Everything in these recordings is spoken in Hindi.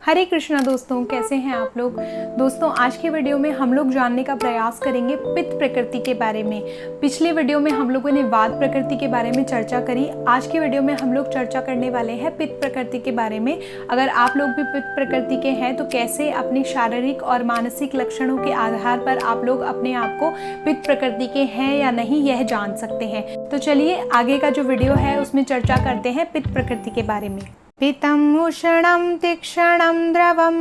हरे कृष्णा दोस्तों, कैसे हैं आप लोग। दोस्तों, आज के वीडियो में हम लोग जानने का प्रयास करेंगे पित्त प्रकृति के बारे में। पिछले वीडियो में हम लोगों ने वात प्रकृति के बारे में चर्चा करी। आज के वीडियो में हम लोग चर्चा करने वाले हैं पित्त प्रकृति के बारे में। अगर आप लोग भी पित्त प्रकृति के हैं तो कैसे अपने शारीरिक और मानसिक लक्षणों के आधार पर आप लोग अपने आप को पित्त प्रकृति के हैं या नहीं, यह जान सकते हैं। तो चलिए आगे का जो वीडियो है उसमें चर्चा करते हैं पित्त प्रकृति के बारे में। पित्तम् उष्णं तीक्ष्णं द्रवं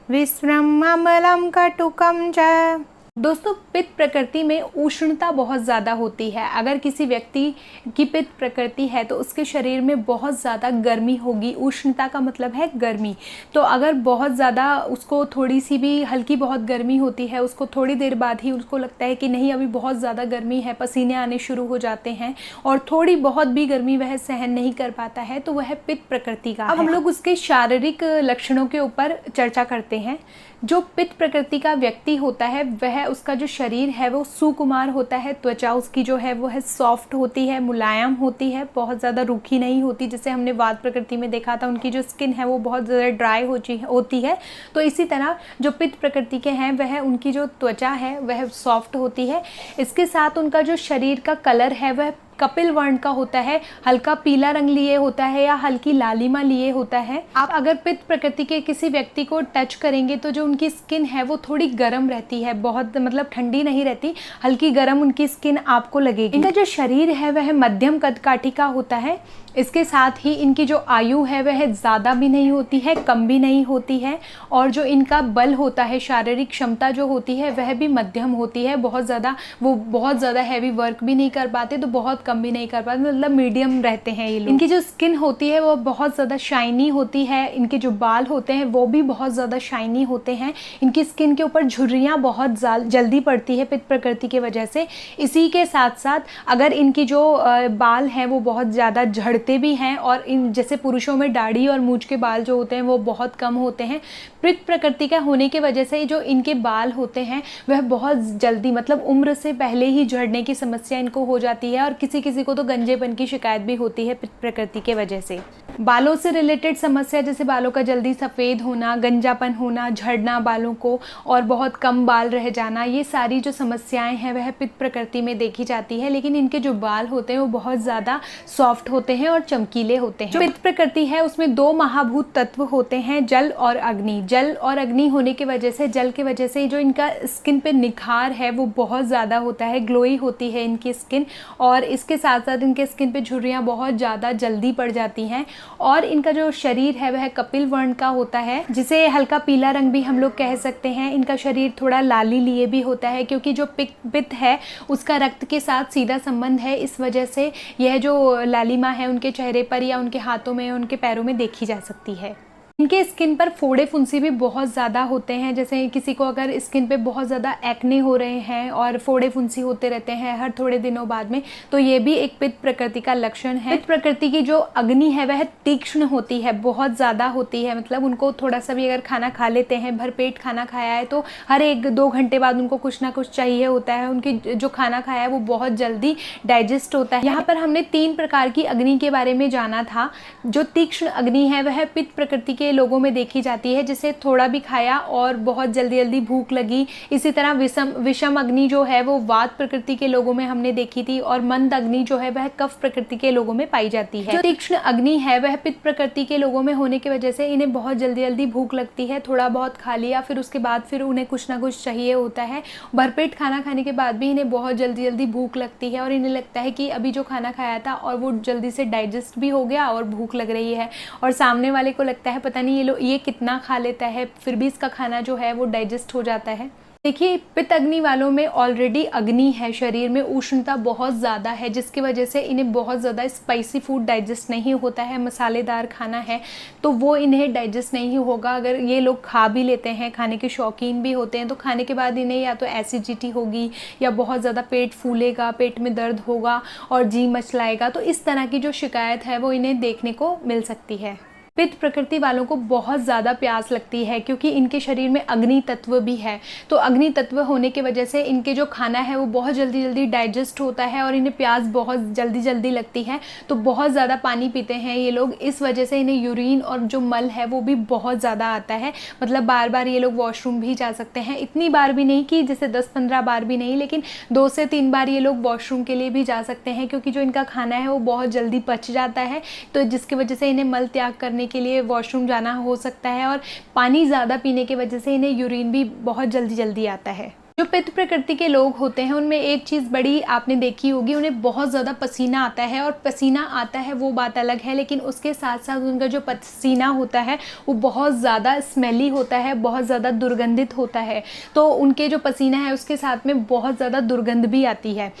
विस्रम् अम्लं कटुकं च। दोस्तों, पित्त प्रकृति में उष्णता बहुत ज़्यादा होती है। अगर किसी व्यक्ति की पित्त प्रकृति है तो उसके शरीर में बहुत ज़्यादा गर्मी होगी। उष्णता का मतलब है गर्मी। तो अगर बहुत ज़्यादा उसको थोड़ी सी भी हल्की बहुत गर्मी होती है, उसको थोड़ी देर बाद ही उसको लगता है कि नहीं अभी बहुत ज़्यादा गर्मी है, पसीने आने शुरू हो जाते हैं और थोड़ी बहुत भी गर्मी वह सहन नहीं कर पाता है, तो वह पित्त प्रकृति का है। अब हम लोग उसके शारीरिक लक्षणों के ऊपर चर्चा करते हैं। जो पित्त प्रकृति का व्यक्ति होता है वह उसका जो शरीर है वो सुकुमार होता है। त्वचा उसकी जो है वो है सॉफ्ट होती है, मुलायम होती है, बहुत ज़्यादा रूखी नहीं होती। जैसे हमने वात प्रकृति में देखा था, उनकी जो स्किन है वो बहुत ज़्यादा ड्राई होती है। तो इसी तरह जो पित्त प्रकृति के हैं वह उनकी जो त्वचा है वह सॉफ्ट होती है। इसके साथ उनका जो शरीर का कलर है वह कपिल वर्ण का होता है, हल्का पीला रंग लिए होता है या हल्की लालिमा लिए होता है। आप अगर पित्त प्रकृति के किसी व्यक्ति को टच करेंगे तो जो उनकी स्किन है वो थोड़ी गर्म रहती है, बहुत मतलब ठंडी नहीं रहती, हल्की गर्म उनकी स्किन आपको लगेगी। इनका जो शरीर है वह मध्यम कदकाठी का होता है। इसके साथ ही इनकी जो आयु है वह ज़्यादा भी नहीं होती है, कम भी नहीं होती है। और जो इनका बल होता है, शारीरिक क्षमता जो होती है वह भी मध्यम होती है। बहुत ज़्यादा हैवी वर्क भी नहीं कर पाते तो बहुत कम भी नहीं कर पाते, मतलब मीडियम रहते हैं ये लोग। इनकी जो स्किन होती है वो बहुत ज़्यादा शाइनी होती है। इनके जो बाल होते हैं वो भी बहुत ज़्यादा शाइनी होते हैं। इनकी स्किन के ऊपर झुर्रियाँ बहुत जल्दी पड़ती है पित्त प्रकृति की वजह से। इसी के साथ साथ अगर इनकी जो बाल हैं वो बहुत ज़्यादा झड़ते भी हैं और इन जैसे पुरुषों में दाढ़ी और मूंछ के बाल जो होते हैं वो बहुत कम होते हैं। पित्त प्रकृति का होने की वजह से जो इनके बाल होते हैं वह बहुत जल्दी, मतलब उम्र से पहले ही झड़ने की समस्या इनको हो जाती है और किसी को तो गंजेपन की शिकायत भी होती है पित्त प्रकृति के वजह से। बालों से रिलेटेड समस्या जैसे बालों का जल्दी सफ़ेद होना, गंजापन होना, झड़ना बालों को और बहुत कम बाल रह जाना, ये सारी जो समस्याएं हैं वह पित्त प्रकृति में देखी जाती है। लेकिन इनके जो बाल होते हैं वो बहुत ज़्यादा सॉफ्ट होते हैं और चमकीले होते हैं। जो पित्त प्रकृति है उसमें दो महाभूत तत्व होते हैं, जल और अग्नि। जल और अग्नि होने की वजह से, जल की वजह से जो इनका स्किन पे निखार है वो बहुत ज़्यादा होता है, ग्लोई होती है इनकी स्किन। और इसके साथ साथ इनके स्किन पे झुर्रियाँ बहुत ज़्यादा जल्दी पड़ जाती हैं। और इनका जो शरीर है वह कपिल वर्ण का होता है, जिसे हल्का पीला रंग भी हम लोग कह सकते हैं। इनका शरीर थोड़ा लाली लिए भी होता है क्योंकि जो पित्त है उसका रक्त के साथ सीधा संबंध है। इस वजह से यह जो लालिमा है उनके चेहरे पर या उनके हाथों में, उनके पैरों में देखी जा सकती है। इनके स्किन पर फोड़े फुंसी भी बहुत ज़्यादा होते हैं। जैसे किसी को अगर स्किन पे बहुत ज़्यादा एक्ने हो रहे हैं और फोड़े फुंसी होते रहते हैं हर थोड़े दिनों बाद में, तो ये भी एक पित्त प्रकृति का लक्षण है। पित्त प्रकृति की जो अग्नि है वह तीक्ष्ण होती है, बहुत ज़्यादा होती है। मतलब उनको थोड़ा सा भी अगर खाना खा लेते हैं, भरपेट खाना खाया है, तो हर 1-2 घंटे बाद उनको कुछ ना कुछ चाहिए होता है। उनकी जो खाना खाया है वो बहुत जल्दी डाइजेस्ट होता है। यहाँ पर हमने 3 प्रकार की अग्नि के बारे में जाना था। जो तीक्ष्ण अग्नि है वह पित्त प्रकृति के लोगों में देखी जाती है, जिसे थोड़ा भी खाया और बहुत जल्दी भूख लगी। इसी तरह विषम अग्नि जो है वो वात प्रकृति के लोगों में हमने देखी थी और मंद अग्नि जो है वह कफ प्रकृति के लोगों में पाई जाती है। जो तीक्ष्ण अग्नि है वह पित्त प्रकृति के लोगों में होने की वजह से इन्हें बहुत जल्दी भूख लगती है। थोड़ा बहुत खा लिया फिर उसके बाद फिर उन्हें कुछ ना कुछ चाहिए होता है। भरपेट खाना खाने के बाद भी इन्हें बहुत जल्दी भूख लगती है और इन्हें लगता है कि अभी जो खाना खाया था और वो जल्दी से डाइजेस्ट भी हो गया और भूख लग रही है। और सामने वाले को लगता है पता नहीं ये कितना खा लेता है, फिर भी इसका खाना जो है वो डाइजेस्ट हो जाता है। देखिए, पित्त अग्नि वालों में ऑलरेडी अग्नि है, शरीर में उष्णता बहुत ज़्यादा है, जिसकी वजह से इन्हें बहुत ज़्यादा स्पाइसी फूड डाइजेस्ट नहीं होता है। मसालेदार खाना है तो वो इन्हें डाइजेस्ट नहीं होगा। अगर ये लोग खा भी लेते हैं, खाने के शौकीन भी होते हैं, तो खाने के बाद इन्हें या तो एसिडिटी होगी या बहुत ज़्यादा पेट फूलेगा, पेट में दर्द होगा और जी मचलाएगा। तो इस तरह की जो शिकायत है वो इन्हें देखने को मिल सकती है। पित्त प्रकृति वालों को बहुत ज़्यादा प्यास लगती है क्योंकि इनके शरीर में अग्नि तत्व भी है। तो अग्नि तत्व होने की वजह से इनके जो खाना है वो बहुत जल्दी जल्दी डाइजेस्ट होता है और इन्हें प्यास बहुत जल्दी जल्दी लगती है। तो बहुत ज़्यादा पानी पीते हैं ये लोग, इस वजह से इन्हें यूरिन और जो मल है वो भी बहुत ज़्यादा आता है। मतलब बार बार ये लोग वॉशरूम भी जा सकते हैं, इतनी बार भी नहीं कि जैसे 10-15 बार भी नहीं, लेकिन 2 से 3 बार ये लोग वॉशरूम के लिए भी जा सकते हैं क्योंकि जो इनका खाना है वो बहुत जल्दी पच जाता है। तो जिसकी वजह से इन्हें मल त्याग करने के लिए वॉशरूम जाना हो सकता है और पानी ज़्यादा पीने की वजह से इन्हें यूरिन भी बहुत जल्दी जल्दी आता है। जो पित्त प्रकृति के लोग होते हैं उनमें एक चीज़ बड़ी आपने देखी होगी, उन्हें बहुत ज़्यादा पसीना आता है। और पसीना आता है वो बात अलग है, लेकिन उसके साथ साथ उनका जो पसीना होता है वो बहुत ज़्यादा स्मेली होता है, बहुत ज़्यादा दुर्गंधित होता है। तो उनके जो पसीना है उसके साथ में बहुत ज़्यादा दुर्गंध भी आती है।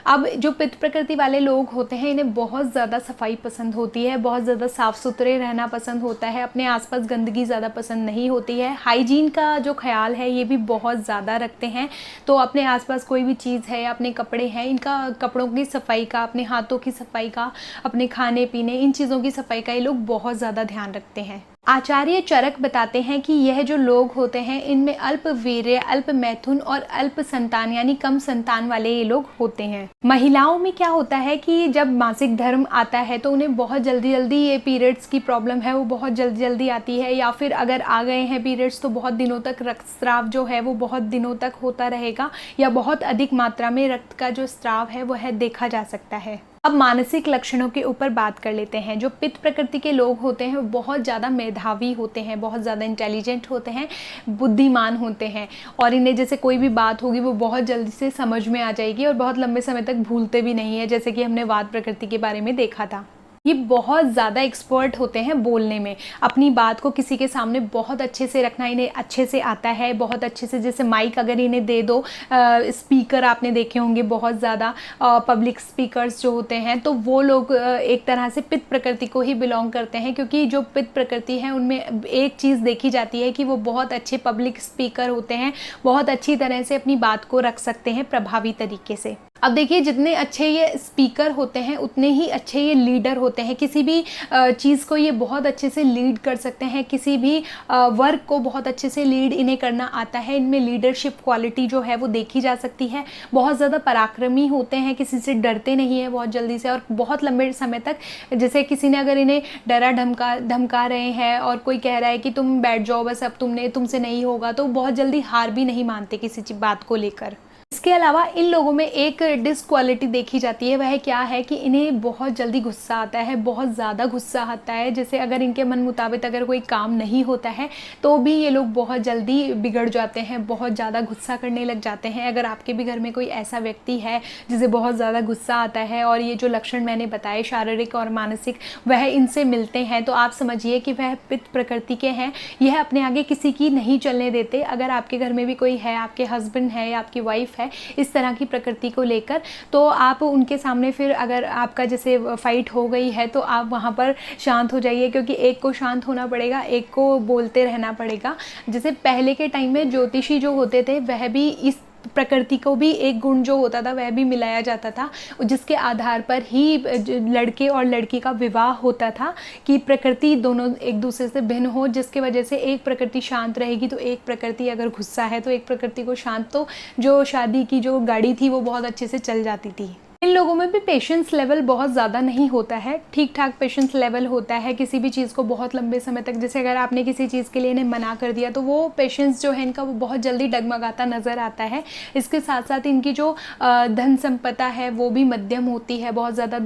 अब जो पित्त प्रकृति वाले लोग होते हैं इन्हें बहुत ज़्यादा सफाई पसंद होती है, बहुत ज़्यादा साफ़ सुथरे रहना पसंद होता है, अपने आसपास गंदगी ज़्यादा पसंद नहीं होती है। हाइजीन का जो ख्याल है ये भी बहुत ज़्यादा रखते हैं। तो अपने आसपास कोई भी चीज़ है, अपने कपड़े हैं, इनका कपड़ों की सफाई का, अपने हाथों की सफाई का, अपने खाने पीने, इन चीज़ों की सफाई का ये लोग बहुत ज़्यादा ध्यान रखते हैं। आचार्य चरक बताते हैं कि यह जो लोग होते हैं इनमें अल्प वीर्य, अल्प मैथुन और अल्प संतान यानी कम संतान वाले ये लोग होते हैं। महिलाओं में क्या होता है कि जब मासिक धर्म आता है तो उन्हें बहुत जल्दी जल्दी ये पीरियड्स की प्रॉब्लम है वो बहुत जल्दी जल्दी आती है, या फिर अगर आ गए हैं पीरियड्स तो बहुत दिनों तक रक्तस्राव जो है वो बहुत दिनों तक होता रहेगा, या बहुत अधिक मात्रा में रक्त का जो स्राव है वह देखा जा सकता है। अब मानसिक लक्षणों के ऊपर बात कर लेते हैं। जो पित्त प्रकृति के लोग होते हैं वो बहुत ज़्यादा मेधावी होते हैं, बहुत ज़्यादा इंटेलिजेंट होते हैं, बुद्धिमान होते हैं, और इन्हें जैसे कोई भी बात होगी वो बहुत जल्दी से समझ में आ जाएगी और बहुत लंबे समय तक भूलते भी नहीं है, जैसे कि हमने वात प्रकृति के बारे में देखा था। ये बहुत ज़्यादा एक्सपर्ट होते हैं बोलने में, अपनी बात को किसी के सामने बहुत अच्छे से रखना इन्हें अच्छे से आता है, बहुत अच्छे से। जैसे माइक अगर इन्हें दे दो, स्पीकर आपने देखे होंगे बहुत ज़्यादा, पब्लिक स्पीकर्स जो होते हैं, तो वो लोग एक तरह से पित्त प्रकृति को ही बिलोंग करते हैं, क्योंकि जो पित्त प्रकृति है उनमें एक चीज़ देखी जाती है कि वो बहुत अच्छे पब्लिक स्पीकर होते हैं, बहुत अच्छी तरह से अपनी बात को रख सकते हैं प्रभावी तरीके से। अब देखिए, जितने अच्छे ये स्पीकर होते हैं उतने ही अच्छे ये लीडर होते हैं। किसी भी चीज़ को ये बहुत अच्छे से लीड कर सकते हैं, किसी भी वर्क को बहुत अच्छे से लीड इन्हें करना आता है। इनमें लीडरशिप क्वालिटी जो है वो देखी जा सकती है। बहुत ज़्यादा पराक्रमी होते हैं, किसी से डरते नहीं है बहुत जल्दी से, और बहुत लंबे समय तक, जैसे किसी ने अगर इन्हें डरा धमका रहे हैं और कोई कह रहा है कि तुम बैठ जाओ बस, अब तुमसे नहीं होगा, तो बहुत जल्दी हार भी नहीं मानते किसी बात को लेकर। इसके अलावा इन लोगों में एक डिसक्वालिटी देखी जाती है, वह क्या है कि इन्हें बहुत जल्दी गुस्सा आता है, बहुत ज़्यादा गुस्सा आता है। जैसे अगर इनके मन मुताबिक अगर कोई काम नहीं होता है तो भी ये लोग बहुत जल्दी बिगड़ जाते हैं, बहुत ज़्यादा गुस्सा करने लग जाते हैं। अगर आपके भी घर में कोई ऐसा व्यक्ति है जिसे बहुत ज़्यादा गुस्सा आता है और ये जो लक्षण मैंने बताए शारीरिक और मानसिक वह इनसे मिलते हैं, तो आप समझिए कि वह पित्त प्रकृति के हैं। यह अपने आगे किसी की नहीं चलने देते। अगर आपके घर में भी कोई है, आपके हस्बैंड है या आपकी वाइफ है इस तरह की प्रकृति को लेकर, तो आप उनके सामने फिर अगर आपका जैसे फाइट हो गई है तो आप वहाँ पर शांत हो जाइए, क्योंकि एक को शांत होना पड़ेगा, एक को बोलते रहना पड़ेगा। जैसे पहले के टाइम में ज्योतिषी जो होते थे वह भी इस प्रकृति को भी एक गुण जो होता था वह भी मिलाया जाता था, जिसके आधार पर ही लड़के और लड़की का विवाह होता था, कि प्रकृति दोनों एक दूसरे से भिन्न हो, जिसके वजह से एक प्रकृति शांत रहेगी तो एक प्रकृति अगर गुस्सा है तो एक प्रकृति को शांत, तो जो शादी की जो गाड़ी थी वो बहुत अच्छे से चल जाती थी। इन लोगों में भी पेशेंस लेवल बहुत ज़्यादा नहीं होता है, ठीक ठाक पेशेंस लेवल होता है। किसी भी चीज़ को बहुत लंबे समय तक, जैसे अगर आपने किसी चीज़ के लिए इन्हें मना कर दिया तो वो पेशेंस जो है इनका वो बहुत जल्दी डगमगाता नज़र आता है। इसके साथ साथ इनकी जो धन संपदा है वो भी मध्यम होती है, बहुत ज़्यादा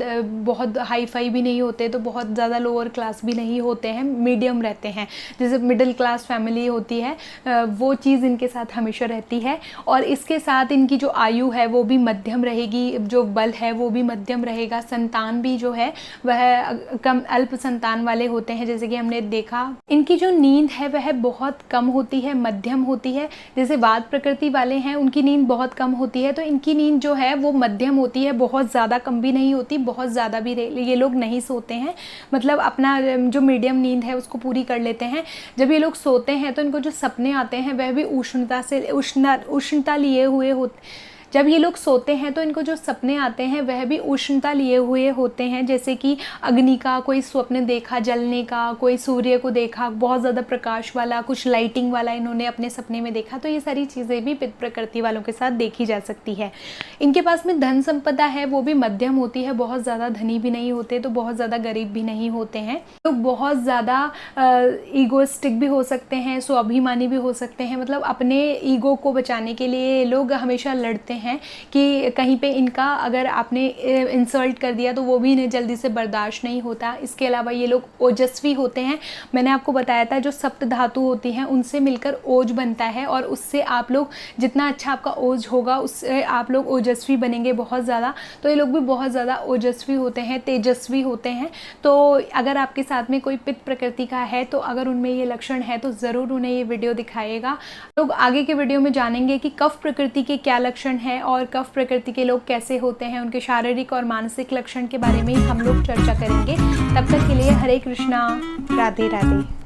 बहुत हाई फाई भी नहीं होते, तो बहुत ज़्यादा लोअर क्लास भी नहीं होते हैं, मीडियम रहते हैं। जैसे मिडिल क्लास फैमिली होती है वो चीज़ इनके साथ हमेशा रहती है। और इसके साथ इनकी जो आयु है वो भी मध्यम रहेगी, जो है वो भी मध्यम रहेगा। संतान भी जो है वह कम अल्प संतान वाले होते हैं, जैसे कि हमने देखा। इनकी जो नींद है वह बहुत कम होती है, मध्यम होती है। जैसे वात प्रकृति वाले हैं उनकी नींद बहुत कम होती है, तो इनकी नींद जो है वो मध्यम होती है, बहुत ज़्यादा कम भी नहीं होती, बहुत ज़्यादा भी ये लोग नहीं सोते हैं, मतलब अपना जो मीडियम नींद है उसको पूरी कर लेते हैं। जब ये लोग सोते हैं तो इनको जो सपने आते हैं वह भी उष्णता लिए हुए होते। जब ये लोग सोते हैं तो इनको जो सपने आते हैं वह भी उष्णता लिए हुए होते हैं, जैसे कि अग्नि का कोई स्वप्न देखा, जलने का, कोई सूर्य को देखा बहुत ज़्यादा प्रकाश वाला, कुछ लाइटिंग वाला इन्होंने अपने सपने में देखा। तो ये सारी चीज़ें भी पित्त प्रकृति वालों के साथ देखी जा सकती है। इनके पास में धन संपदा है वो भी मध्यम होती है, बहुत ज़्यादा धनी भी नहीं होते तो बहुत ज़्यादा गरीब भी नहीं होते हैं। तो बहुत ज़्यादा ईगोइस्टिक भी हो सकते हैं, स्वाभिमानी भी हो सकते हैं, मतलब अपने ईगो को बचाने के लिए लोग हमेशा लड़ते हैं कि कहीं पे इनका अगर आपने इंसल्ट कर दिया तो वो भी इन्हें जल्दी से बर्दाश्त नहीं होता। इसके अलावा ये लोग ओजस्वी होते हैं। मैंने आपको बताया था जो सप्त धातु होती हैं उनसे मिलकर ओज बनता है, और उससे आप लोग जितना अच्छा आपका ओज होगा उससे आप लोग ओजस्वी बनेंगे बहुत ज़्यादा। तो ये लोग भी बहुत ज़्यादा ओजस्वी होते हैं, तेजस्वी होते हैं। तो अगर आपके साथ में कोई पित्त प्रकृति का है तो अगर उनमें ये लक्षण है तो ज़रूर उन्हें ये वीडियो दिखाइएगा। लोग आगे के वीडियो में जानेंगे कि कफ प्रकृति के क्या लक्षण हैं और कफ प्रकृति के लोग कैसे होते हैं, उनके शारीरिक और मानसिक लक्षण के बारे में ही हम लोग चर्चा करेंगे। तब तक के लिए हरे कृष्णा, राधे राधे।